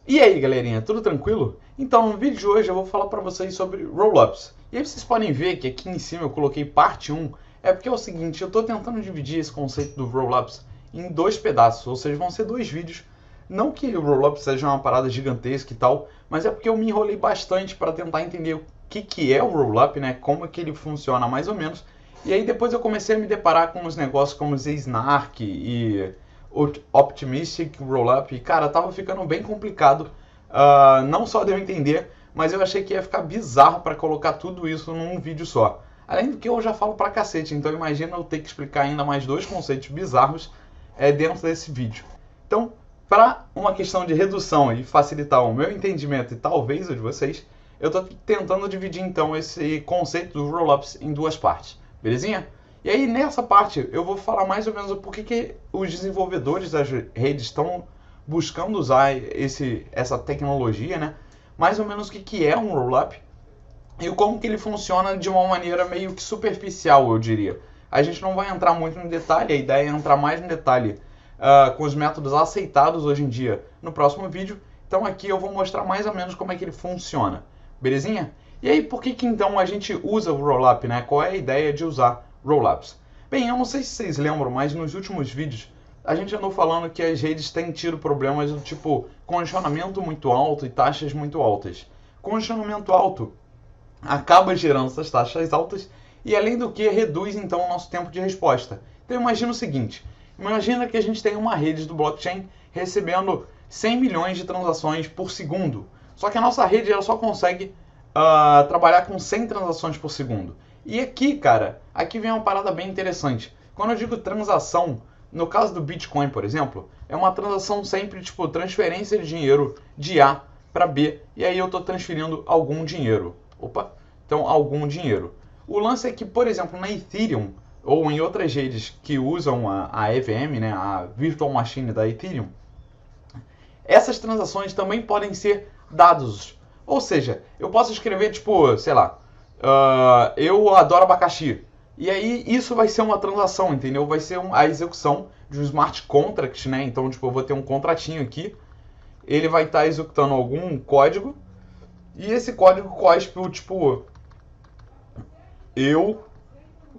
E aí, galerinha, tudo tranquilo? Então, no vídeo de hoje eu vou falar para vocês sobre Rollups. E aí vocês podem ver que aqui em cima eu coloquei parte 1, é porque é o seguinte, eu estou tentando dividir esse conceito do Rollups em dois pedaços, ou seja, vão ser dois vídeos. Não que o Rollups seja uma parada gigantesca e tal, mas é porque eu me enrolei bastante para tentar entender o que é o Rollup, né? Como é que ele funciona mais ou menos. E aí depois eu comecei a me deparar com uns negócios como Snark e Optimistic Rollup, e cara, tava ficando bem complicado, não só de eu entender, mas eu achei que ia ficar bizarro para colocar tudo isso num vídeo só. Além do que eu já falo pra cacete, então imagina eu ter que explicar ainda mais dois conceitos bizarros dentro desse vídeo. Então, para uma questão de redução e facilitar o meu entendimento e talvez o de vocês, eu estou tentando dividir então esse conceito dos rollups em duas partes, belezinha? E aí nessa parte eu vou falar mais ou menos o porquê que os desenvolvedores das redes estão buscando usar essa tecnologia, né? Mais ou menos o que é um rollup e como que ele funciona de uma maneira meio que superficial, eu diria. A gente não vai entrar muito no detalhe, a ideia é entrar mais no detalhe com os métodos aceitados hoje em dia no próximo vídeo. Então aqui eu vou mostrar mais ou menos como é que ele funciona, belezinha? E aí por que então a gente usa o rollup, né? Qual é a ideia de usar rollups? Bem, eu não sei se vocês lembram, mas nos últimos vídeos a gente andou falando que as redes têm tido problemas do tipo congestionamento muito alto e taxas muito altas. Congestionamento alto acaba gerando essas taxas altas e, além do que, reduz então o nosso tempo de resposta. Então imagina o seguinte, imagina que a gente tem uma rede do blockchain recebendo 100 milhões de transações por segundo, só que a nossa rede ela só consegue trabalhar com 100 transações por segundo. E aqui, cara, aqui vem uma parada bem interessante. Quando eu digo transação, no caso do Bitcoin, por exemplo, é uma transação sempre tipo transferência de dinheiro de A para B, e aí eu estou transferindo algum dinheiro. Opa, então algum dinheiro. O lance é que, por exemplo, na Ethereum ou em outras redes que usam a EVM, né, a Virtual Machine da Ethereum, essas transações também podem ser dados. Ou seja, eu posso escrever tipo, sei lá, eu adoro abacaxi. E aí isso vai ser uma transação, entendeu? Vai ser a execução de um smart contract, né? Então, tipo, eu vou ter um contratinho aqui, ele vai estar executando algum código, e esse código cospe o tipo, eu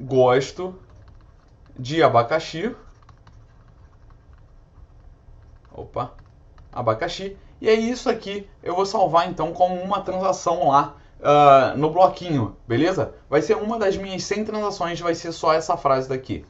gosto de abacaxi. Opa, abacaxi. E aí isso aqui eu vou salvar então como uma transação lá no bloquinho, beleza? Vai ser uma das minhas 100 transações, vai ser só essa frase daqui,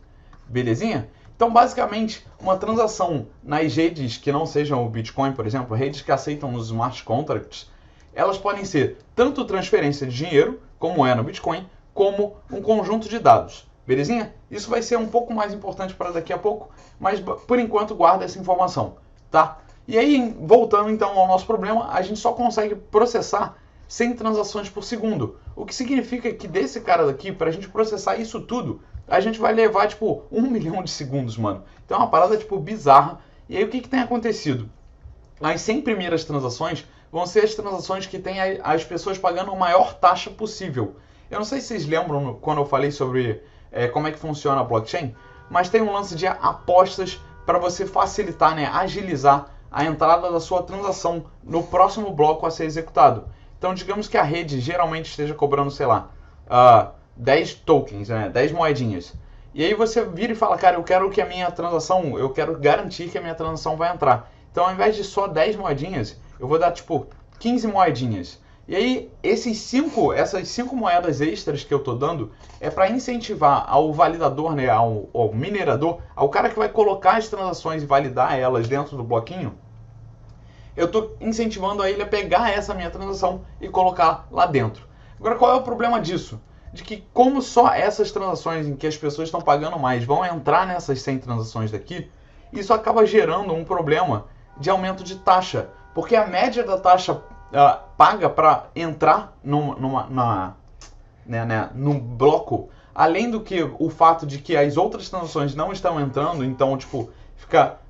belezinha? Então basicamente uma transação nas redes que não sejam o Bitcoin, por exemplo, redes que aceitam os smart contracts, elas podem ser tanto transferência de dinheiro, como é no Bitcoin, como um conjunto de dados, belezinha? Isso vai ser um pouco mais importante para daqui a pouco, mas por enquanto guarda essa informação, tá? E aí, voltando então ao nosso problema, a gente só consegue processar 100 transações por segundo. O que significa que desse cara daqui, para a gente processar isso tudo, a gente vai levar tipo 1 milhão de segundos, mano. Então é uma parada tipo bizarra. E aí o que tem acontecido? As 100 primeiras transações vão ser as transações que tem as pessoas pagando a maior taxa possível. Eu não sei se vocês lembram quando eu falei sobre como é que funciona a blockchain, mas tem um lance de apostas para você facilitar, né, agilizar a entrada da sua transação no próximo bloco a ser executado. Então, digamos que a rede geralmente esteja cobrando, sei lá, 10 tokens, né, 10 moedinhas. E aí você vira e fala, cara, eu quero que a minha transação, eu quero garantir que a minha transação vai entrar. Então, ao invés de só 10 moedinhas, eu vou dar, tipo, 15 moedinhas. E aí, essas 5 moedas extras que eu estou dando é para incentivar ao validador, né, ao minerador, ao cara que vai colocar as transações e validar elas dentro do bloquinho. Eu estou incentivando a ele a pegar essa minha transação e colocar lá dentro. Agora, qual é o problema disso? De que como só essas transações em que as pessoas estão pagando mais vão entrar nessas 100 transações daqui, isso acaba gerando um problema de aumento de taxa. Porque a média da taxa paga para entrar num bloco, além do que o fato de que as outras transações não estão entrando, então tipo,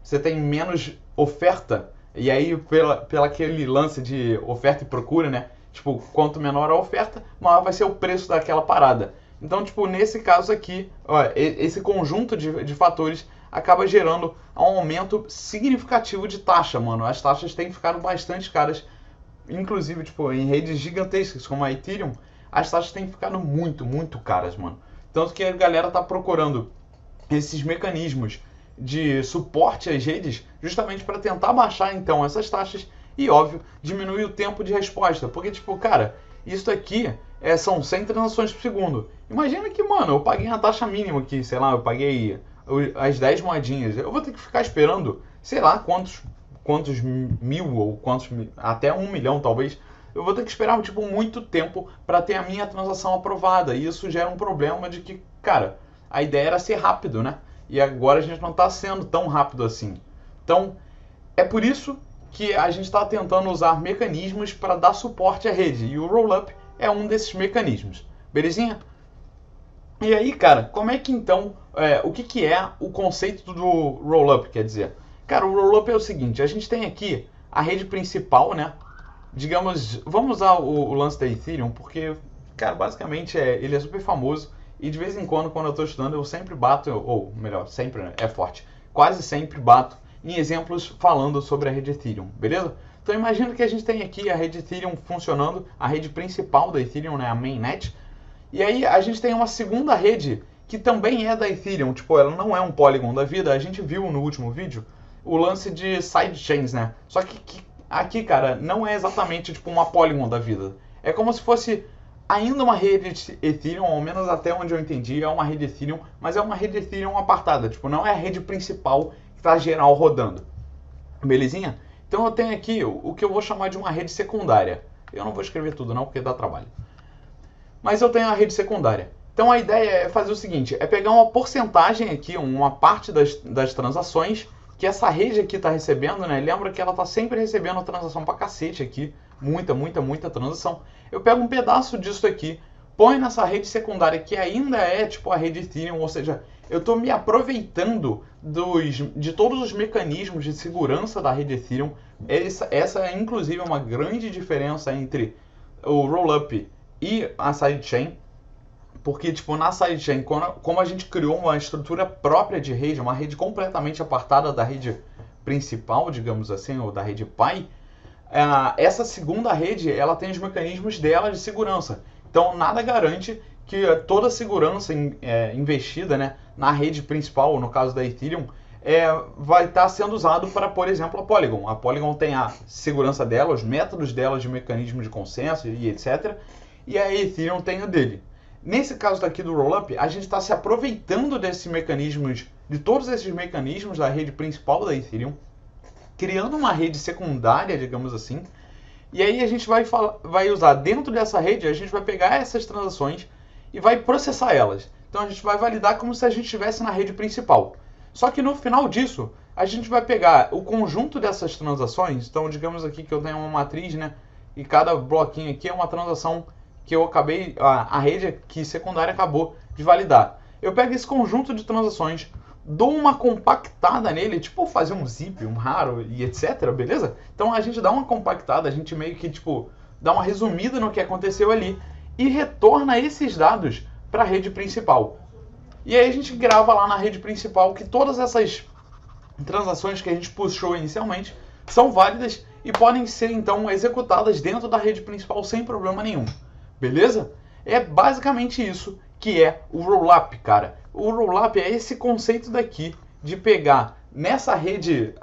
você tem menos oferta, e aí pela aquele lance de oferta e procura, né? Tipo, quanto menor a oferta, maior vai ser o preço daquela parada. Então, tipo, nesse caso aqui, esse conjunto de fatores acaba gerando um aumento significativo de taxa, mano. As taxas têm ficado bastante caras, inclusive, tipo, em redes gigantescas como a Ethereum, as taxas têm ficado muito caras, mano. Tanto que a galera tá procurando esses mecanismos de suporte às redes justamente para tentar baixar, então, essas taxas e, óbvio, diminuir o tempo de resposta. Porque, tipo, cara, isso aqui são 100 transações por segundo. Imagina que, mano, eu paguei a taxa mínima aqui, sei lá, eu paguei as 10 moedinhas. Eu vou ter que ficar esperando, sei lá, quantos mil ou até 1 milhão talvez. Eu vou ter que esperar, tipo, muito tempo para ter a minha transação aprovada. E isso gera um problema de que, cara, a ideia era ser rápido, né? E agora a gente não está sendo tão rápido assim. Então, é por isso que a gente está tentando usar mecanismos para dar suporte à rede. E o Rollup é um desses mecanismos. Belezinha? E aí, cara, como é que então, o que é o conceito do Rollup, quer dizer? Cara, o Rollup é o seguinte, a gente tem aqui a rede principal, né? Digamos, vamos usar o lance da Ethereum, porque, cara, basicamente ele é super famoso e de vez em quando eu estou estudando, eu sempre bato, ou melhor, sempre, né, é forte, quase sempre bato em exemplos falando sobre a rede Ethereum, beleza? Então imagina que a gente tem aqui a rede Ethereum funcionando, a rede principal da Ethereum, né, a mainnet, e aí a gente tem uma segunda rede que também é da Ethereum, tipo, ela não é um Polygon da vida, a gente viu no último vídeo o lance de sidechains, né? Só que aqui, cara, não é exatamente tipo uma Polygon da vida. É como se fosse ainda uma rede Ethereum, ao menos até onde eu entendi, é uma rede Ethereum, mas é uma rede Ethereum apartada, tipo, não é a rede principal que está geral rodando. Belezinha? Então eu tenho aqui o que eu vou chamar de uma rede secundária. Eu não vou escrever tudo não, porque dá trabalho. Mas eu tenho a rede secundária. Então a ideia é fazer o seguinte, é pegar uma porcentagem aqui, uma parte das transações que essa rede aqui está recebendo, né? Lembra que ela está sempre recebendo transação pra cacete aqui, muita transação. Eu pego um pedaço disso aqui, põe nessa rede secundária que ainda é tipo a rede Ethereum, ou seja, eu estou me aproveitando de todos os mecanismos de segurança da rede Ethereum. Essa é inclusive uma grande diferença entre o Rollup e a sidechain, porque tipo, na sidechain, como a gente criou uma estrutura própria de rede, uma rede completamente apartada da rede principal, digamos assim, ou da rede pai, essa segunda rede ela tem os mecanismos dela de segurança. Então nada garante que toda a segurança investida, né, na rede principal, no caso da Ethereum, vai estar sendo usado para, por exemplo, a Polygon. A Polygon tem a segurança dela, os métodos dela de mecanismo de consenso e etc. E a Ethereum tem o dele. Nesse caso daqui do Rollup, a gente está se aproveitando desses mecanismos, de todos esses mecanismos da rede principal da Ethereum, criando uma rede secundária, digamos assim, e aí a gente vai usar dentro dessa rede, a gente vai pegar essas transações e vai processar elas. Então a gente vai validar como se a gente estivesse na rede principal. Só que no final disso, a gente vai pegar o conjunto dessas transações, então digamos aqui que eu tenho uma matriz, né, e cada bloquinho aqui é uma transação que eu acabei, a rede aqui secundária acabou de validar. Eu pego esse conjunto de transações, dou uma compactada nele, tipo fazer um zip, um raro e etc, beleza? Então a gente dá uma compactada, a gente meio que tipo dá uma resumida no que aconteceu ali e retorna esses dados para a rede principal. E aí a gente grava lá na rede principal que todas essas transações que a gente puxou inicialmente são válidas e podem ser então executadas dentro da rede principal sem problema nenhum. Beleza? É basicamente isso que é o Rollup, cara. O Rollup é esse conceito daqui de pegar nessa rede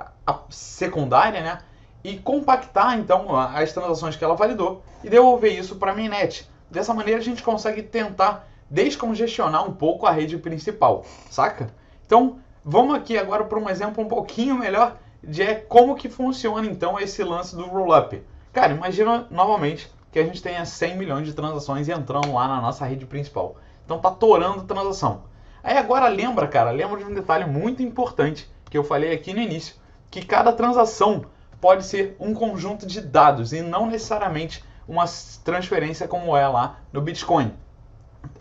secundária, né, e compactar então as transações que ela validou e devolver isso para a mainnet. Dessa maneira a gente consegue tentar descongestionar um pouco a rede principal, saca? Então vamos aqui agora para um exemplo um pouquinho melhor de como que funciona então esse lance do Rollup. Cara, imagina novamente que a gente tenha 100 milhões de transações entrando lá na nossa rede principal. Então tá torando a transação. Aí agora lembra de um detalhe muito importante que eu falei aqui no início, que cada transação pode ser um conjunto de dados e não necessariamente uma transferência como é lá no Bitcoin.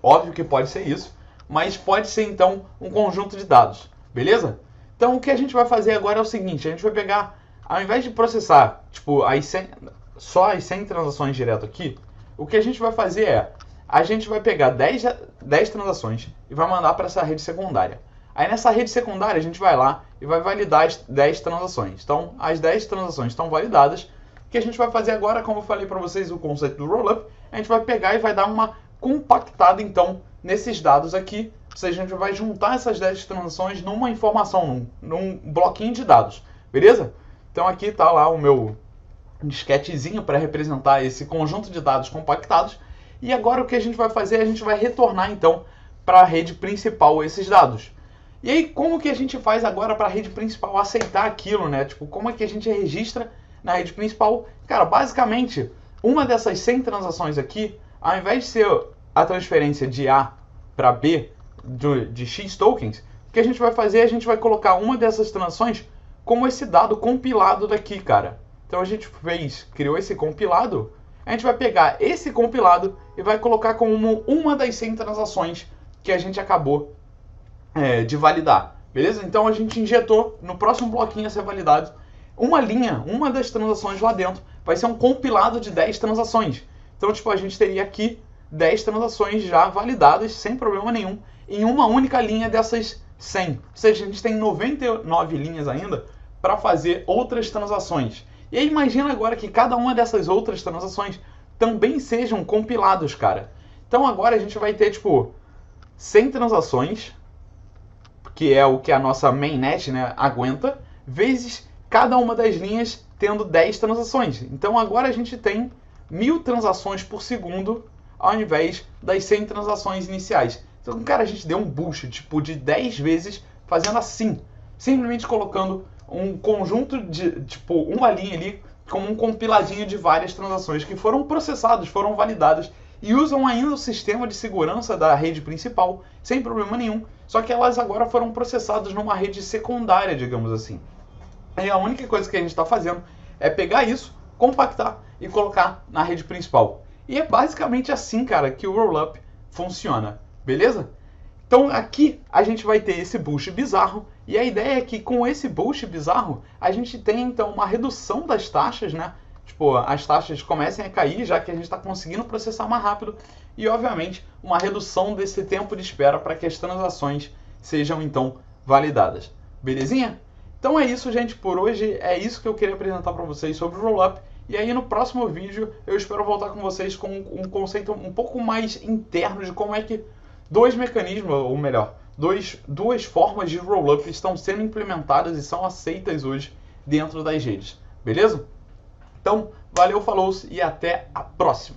Óbvio que pode ser isso, mas pode ser então um conjunto de dados, beleza? Então o que a gente vai fazer agora é o seguinte, a gente vai pegar, ao invés de processar tipo, só as 100 transações direto aqui, o que a gente vai fazer a gente vai pegar 10 transações e vai mandar para essa rede secundária. Aí nessa rede secundária a gente vai lá e vai validar as 10 transações. Então as 10 transações estão validadas. O que a gente vai fazer agora, como eu falei para vocês o conceito do rollup, a gente vai pegar e vai dar uma compactada então nesses dados aqui. Ou seja, a gente vai juntar essas 10 transações numa informação, num bloquinho de dados. Beleza? Então aqui está lá o meu disquetezinho para representar esse conjunto de dados compactados. E agora o que a gente vai fazer? A gente vai retornar então para a rede principal esses dados. E aí, como que a gente faz agora para a rede principal aceitar aquilo, né? Tipo, como é que a gente registra na rede principal? Cara, basicamente, uma dessas 100 transações aqui, ao invés de ser a transferência de A para B de X tokens, o que a gente vai fazer? A gente vai colocar uma dessas transações como esse dado compilado daqui, cara. Então a gente criou esse compilado, a gente vai pegar esse compilado e vai colocar como uma das 100 transações que a gente acabou de validar, beleza? Então a gente injetou no próximo bloquinho a ser validado uma linha, uma das transações lá dentro, vai ser um compilado de 10 transações. Então, tipo, a gente teria aqui 10 transações já validadas, sem problema nenhum, em uma única linha dessas 100. Ou seja, a gente tem 99 linhas ainda para fazer outras transações. E aí imagina agora que cada uma dessas outras transações também sejam compilados, cara. Então agora a gente vai ter, tipo, 100 transações, que é o que a nossa mainnet, né, aguenta, vezes cada uma das linhas tendo 10 transações. Então agora a gente tem 1000 transações por segundo ao invés das 100 transações iniciais. Então, cara, a gente deu um boost tipo, de 10 vezes fazendo assim. Simplesmente colocando um conjunto de, tipo, uma linha ali como um compiladinho de várias transações que foram processadas, foram validadas e usam ainda o sistema de segurança da rede principal, sem problema nenhum, só que elas agora foram processadas numa rede secundária, digamos assim. E a única coisa que a gente está fazendo é pegar isso, compactar e colocar na rede principal. E é basicamente assim, cara, que o rollup funciona, beleza? Então aqui a gente vai ter esse boost bizarro, e a ideia é que com esse boost bizarro, a gente tem então uma redução das taxas, né? Tipo, as taxas comecem a cair, já que a gente está conseguindo processar mais rápido, e obviamente uma redução desse tempo de espera para que as transações sejam então validadas. Belezinha? Então é isso, gente, por hoje é isso que eu queria apresentar para vocês sobre o rollup. E aí no próximo vídeo eu espero voltar com vocês com um conceito um pouco mais interno de como é que dois mecanismos, ou melhor, duas formas de rollup estão sendo implementadas e são aceitas hoje dentro das redes. Beleza? Então, valeu, falou e até a próxima!